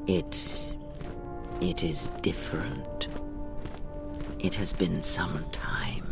It is different. It has been some time.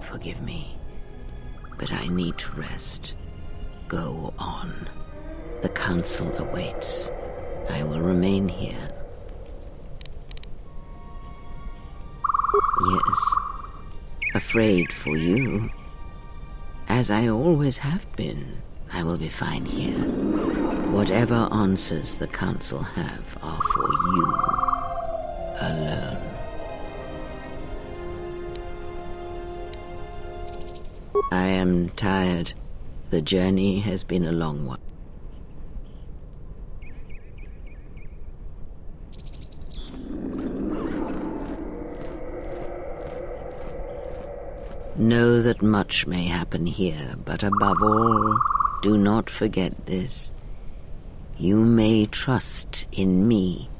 Forgive me, but I need to rest. Go on. The council awaits. I will remain here. Yes, afraid for you. As I always have been, I will be fine here. Whatever answers the council have are for you alone. I am tired. The journey has been a long one. Know that much may happen here, but above all, do not forget this. You may trust in me.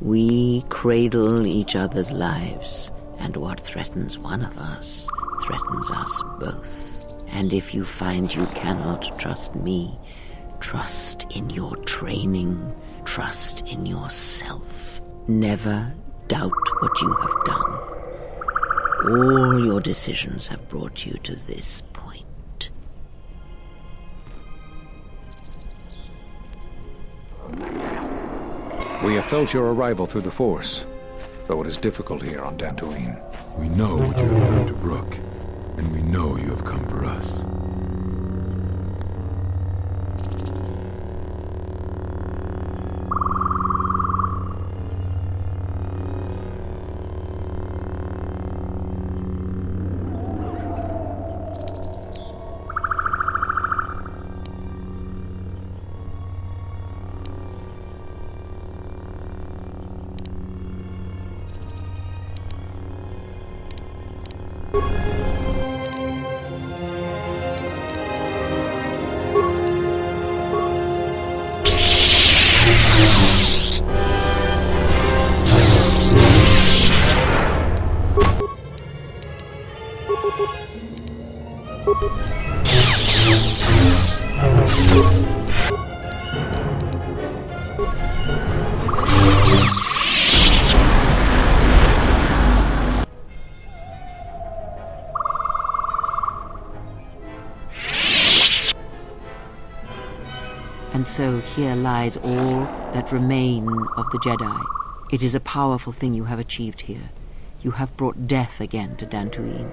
We cradle each other's lives, and what threatens one of us threatens us both. And if you find you cannot trust me, trust in your training, trust in yourself. Never doubt what you have done. All your decisions have brought you to this point. We have felt your arrival through the Force, though it is difficult here on Dantoonie. We know what you have done to Vrook, and we know you have come for us. And so here lies all that remain of the Jedi. It is a powerful thing you have achieved here. You have brought death again to Dantoonie.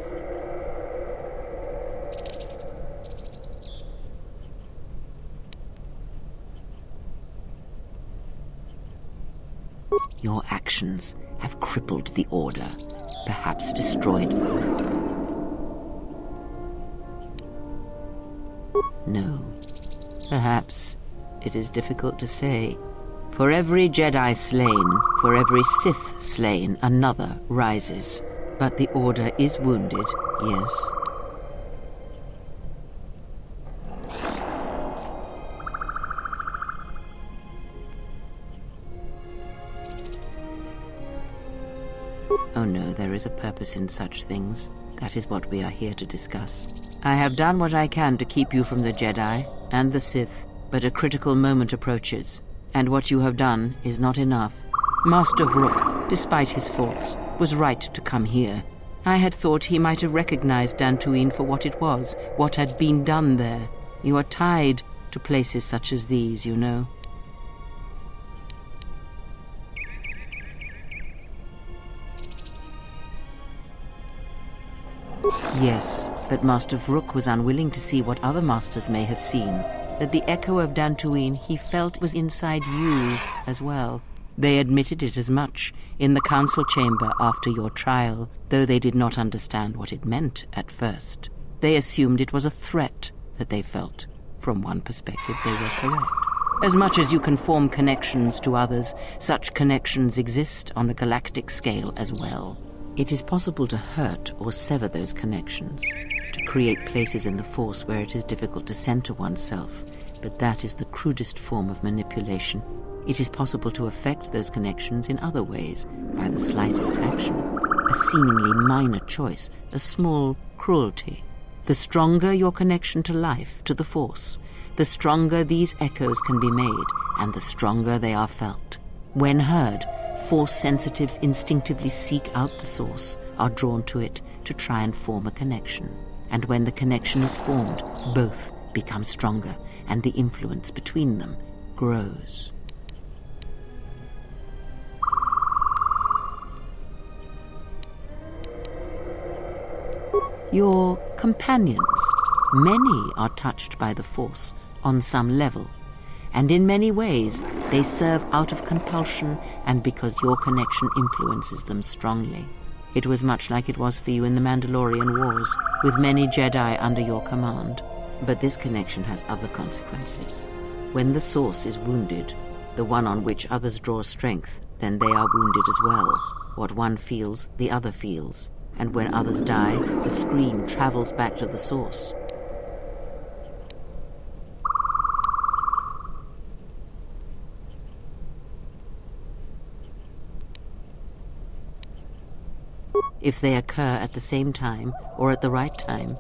Your actions have crippled the Order, perhaps destroyed them. No, perhaps it is difficult to say. For every Jedi slain, for every Sith slain, another rises. But the Order is wounded, yes. Oh no, there is a purpose in such things. That is what we are here to discuss. I have done what I can to keep you from the Jedi and the Sith, but a critical moment approaches, and what you have done is not enough. Master Vrook, despite his faults, was right to come here. I had thought he might have recognized Dantoonie for what it was, what had been done there. You are tied to places such as these, you know. Yes, but Master Vrook was unwilling to see what other masters may have seen, that the echo of Dantoonie he felt was inside you as well. They admitted it as much in the council chamber after your trial, though they did not understand what it meant at first. They assumed it was a threat that they felt. From one perspective, they were correct. As much as you can form connections to others, such connections exist on a galactic scale as well. It is possible to hurt or sever those connections, to create places in the Force where it is difficult to center oneself, but that is the crudest form of manipulation. It is possible to affect those connections in other ways, by the slightest action, a seemingly minor choice, a small cruelty. The stronger your connection to life, to the Force, the stronger these echoes can be made, and the stronger they are felt. When heard, Force sensitives instinctively seek out the source, are drawn to it to try and form a connection. And when the connection is formed, both become stronger, and the influence between them grows. Your companions, many are touched by the Force on some level, and in many ways they serve out of compulsion and because your connection influences them strongly. It was much like it was for you in the Mandalorian Wars, with many Jedi under your command. But this connection has other consequences. When the Source is wounded, the one on which others draw strength, then they are wounded as well. What one feels, the other feels. And when others die, the scream travels back to the Source. If they occur at the same time, or at the right time,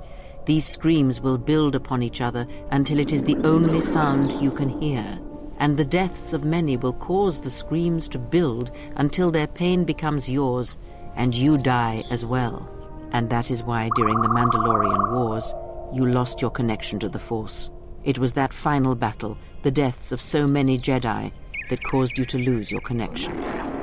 these screams will build upon each other until it is the only sound you can hear. And the deaths of many will cause the screams to build until their pain becomes yours, and you die as well. And that is why during the Mandalorian Wars, you lost your connection to the Force. It was that final battle, the deaths of so many Jedi, that caused you to lose your connection.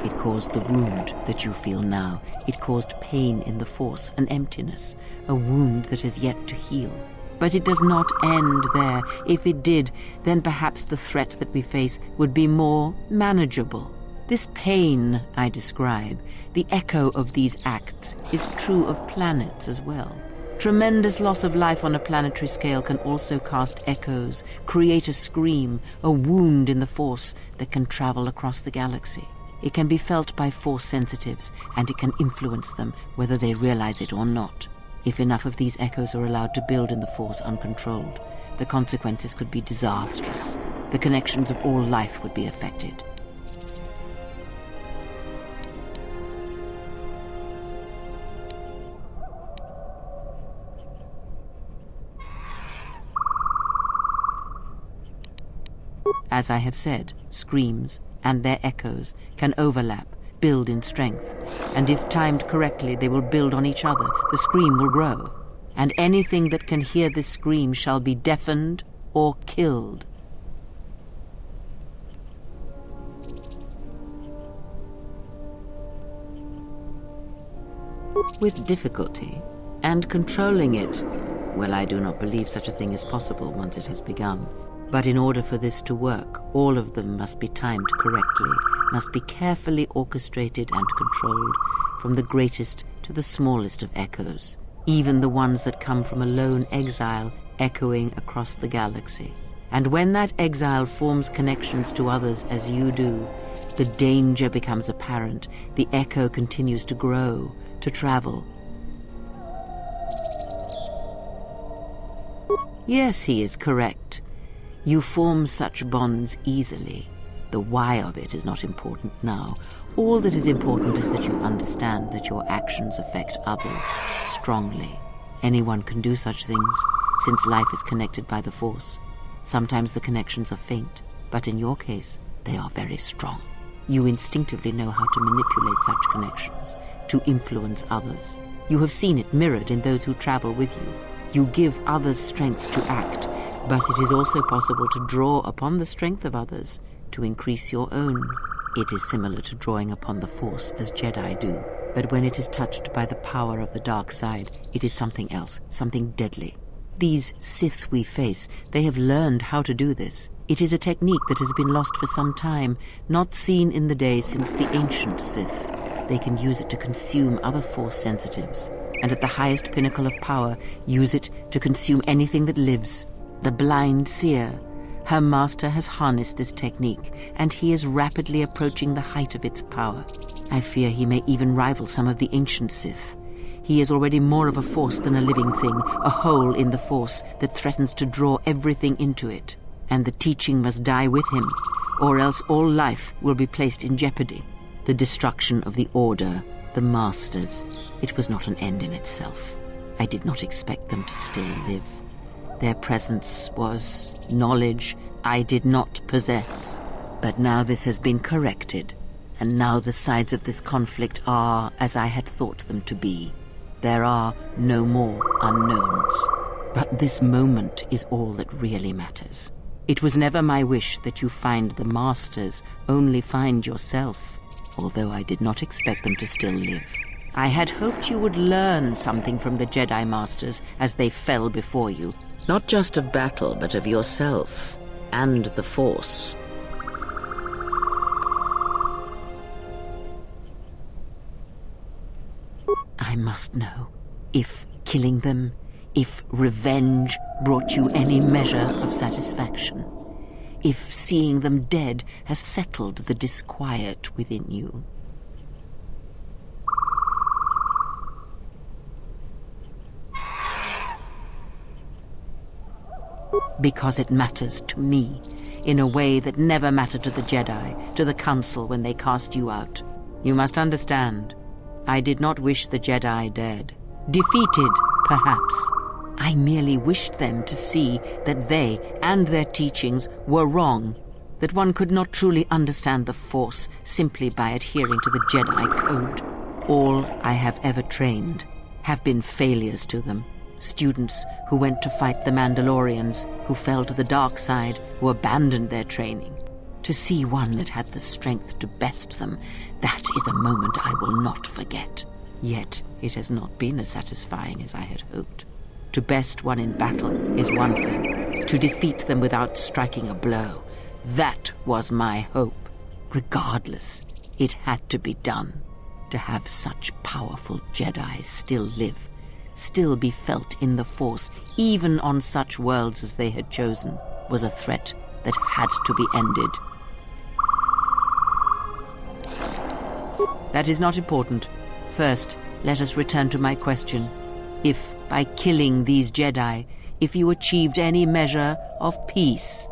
It caused the wound that you feel now. It caused pain in the Force, an emptiness, a wound that has yet to heal. But it does not end there. If it did, then perhaps the threat that we face would be more manageable. This pain I describe, the echo of these acts, is true of planets as well. Tremendous loss of life on a planetary scale can also cast echoes, create a scream, a wound in the Force that can travel across the galaxy. It can be felt by Force sensitives, and it can influence them whether they realize it or not. If enough of these echoes are allowed to build in the Force uncontrolled, the consequences could be disastrous. The connections of all life would be affected. As I have said, screams and their echoes can overlap, build in strength, and if timed correctly they will build on each other, the scream will grow, and anything that can hear this scream shall be deafened or killed. With difficulty, and controlling it, well, I do not believe such a thing is possible once it has begun. But in order for this to work, all of them must be timed correctly, must be carefully orchestrated and controlled, from the greatest to the smallest of echoes, even the ones that come from a lone exile echoing across the galaxy. And when that exile forms connections to others as you do, the danger becomes apparent, the echo continues to grow, to travel. Yes, he is correct. You form such bonds easily. The why of it is not important now. All that is important is that you understand that your actions affect others strongly. Anyone can do such things, since life is connected by the Force. Sometimes the connections are faint, but in your case, they are very strong. You instinctively know how to manipulate such connections, to influence others. You have seen it mirrored in those who travel with you. You give others strength to act, but it is also possible to draw upon the strength of others to increase your own. It is similar to drawing upon the Force as Jedi do, but when it is touched by the power of the dark side, it is something else, something deadly. These Sith we face, they have learned how to do this. It is a technique that has been lost for some time, not seen in the days since the ancient Sith. They can use it to consume other Force sensitives, and at the highest pinnacle of power, use it to consume anything that lives. The blind seer, Her master has harnessed this technique, and he is rapidly approaching the height of its power. I fear he may even rival some of the ancient Sith. He is already more of a force than a living thing, a hole in the Force that threatens to draw everything into it. And the teaching must die with him, or else all life will be placed in jeopardy. The destruction of the Order, the Masters, it was not an end in itself. I did not expect them to still live. Their presence was knowledge I did not possess. But now this has been corrected, and now the sides of this conflict are as I had thought them to be. There are no more unknowns. But this moment is all that really matters. It was never my wish that you find the Masters, only find yourself, although I did not expect them to still live. I had hoped you would learn something from the Jedi Masters as they fell before you. Not just of battle, but of yourself and the Force. I must know if killing them, if revenge brought you any measure of satisfaction, if seeing them dead has settled the disquiet within you. Because it matters to me, in a way that never mattered to the Jedi, to the Council when they cast you out. You must understand, I did not wish the Jedi dead. Defeated, perhaps. I merely wished them to see that they and their teachings were wrong, that one could not truly understand the Force simply by adhering to the Jedi Code. All I have ever trained have been failures to them. Students who went to fight the Mandalorians, who fell to the dark side, who abandoned their training. To see one that had the strength to best them, that is a moment I will not forget. Yet it has not been as satisfying as I had hoped. To best one in battle is one thing. To defeat them without striking a blow, that was my hope. Regardless, it had to be done. To have such powerful Jedi still live, still be felt in the Force, even on such worlds as they had chosen, was a threat that had to be ended. That is not important. First, let us return to my question. If, by killing these Jedi, if you achieved any measure of peace.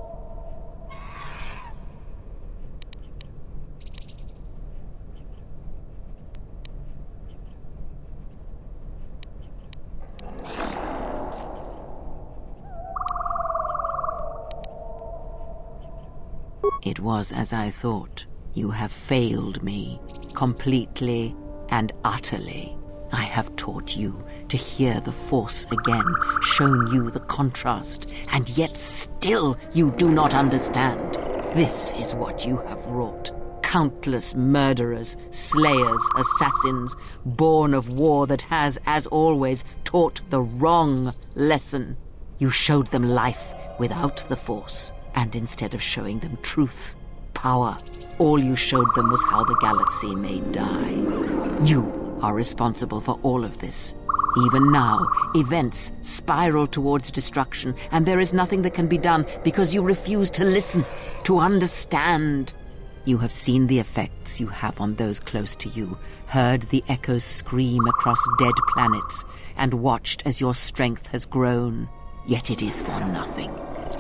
It was as I thought. You have failed me, completely and utterly. I have taught you to hear the Force again, shown you the contrast, and yet still you do not understand. This is what you have wrought. Countless murderers, slayers, assassins, born of war that has, as always, taught the wrong lesson. You showed them life without the Force, and instead of showing them truth, power, all you showed them was how the galaxy may die. You are responsible for all of this. Even now, events spiral towards destruction, and there is nothing that can be done because you refuse to listen, to understand. You have seen the effects you have on those close to you, heard the echoes scream across dead planets, and watched as your strength has grown. Yet it is for nothing.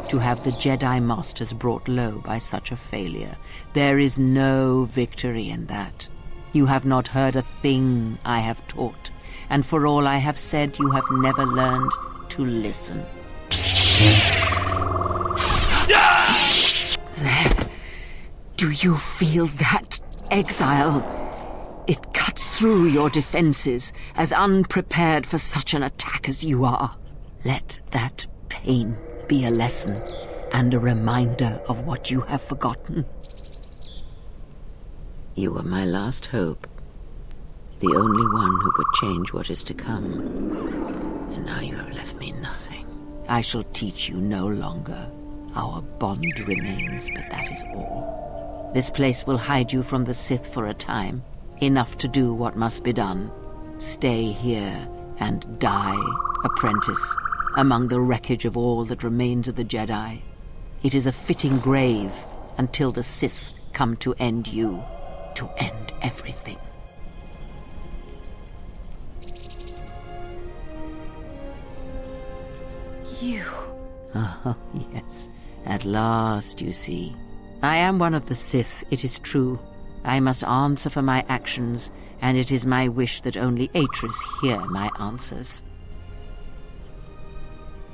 To have the Jedi Masters brought low by such a failure, there is no victory in that. You have not heard a thing I have taught, and for all I have said, you have never learned to listen. There. Do you feel that, exile? It cuts through your defenses, as unprepared for such an attack as you are. Let that pain be a lesson and a reminder of what you have forgotten. You were my last hope, the only one who could change what is to come. And now you have left me nothing. I shall teach you no longer. Our bond remains, but that is all. This place will hide you from the Sith for a time, enough to do what must be done. Stay here and die, apprentice, among the wreckage of all that remains of the Jedi. It is a fitting grave until the Sith come to end you, to end everything. You... Oh, yes. At last, you see. I am one of the Sith, it is true. I must answer for my actions, and it is my wish that only Atris hear my answers.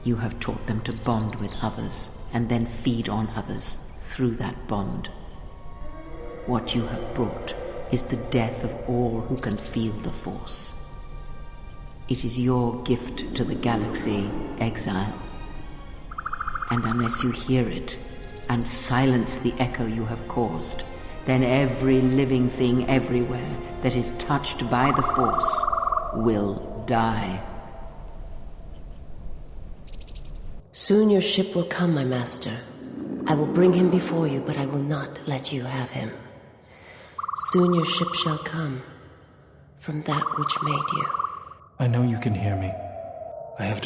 You have taught them to bond with others, and then feed on others through that bond. What you have brought is the death of all who can feel the Force. It is your gift to the galaxy, exile. And unless you hear it, and silence the echo you have caused, then every living thing everywhere that is touched by the Force will die. Soon your ship will come, my master. I will bring him before you, but I will not let you have him. Soon your ship shall come, from that which made you. I know you can hear me. I have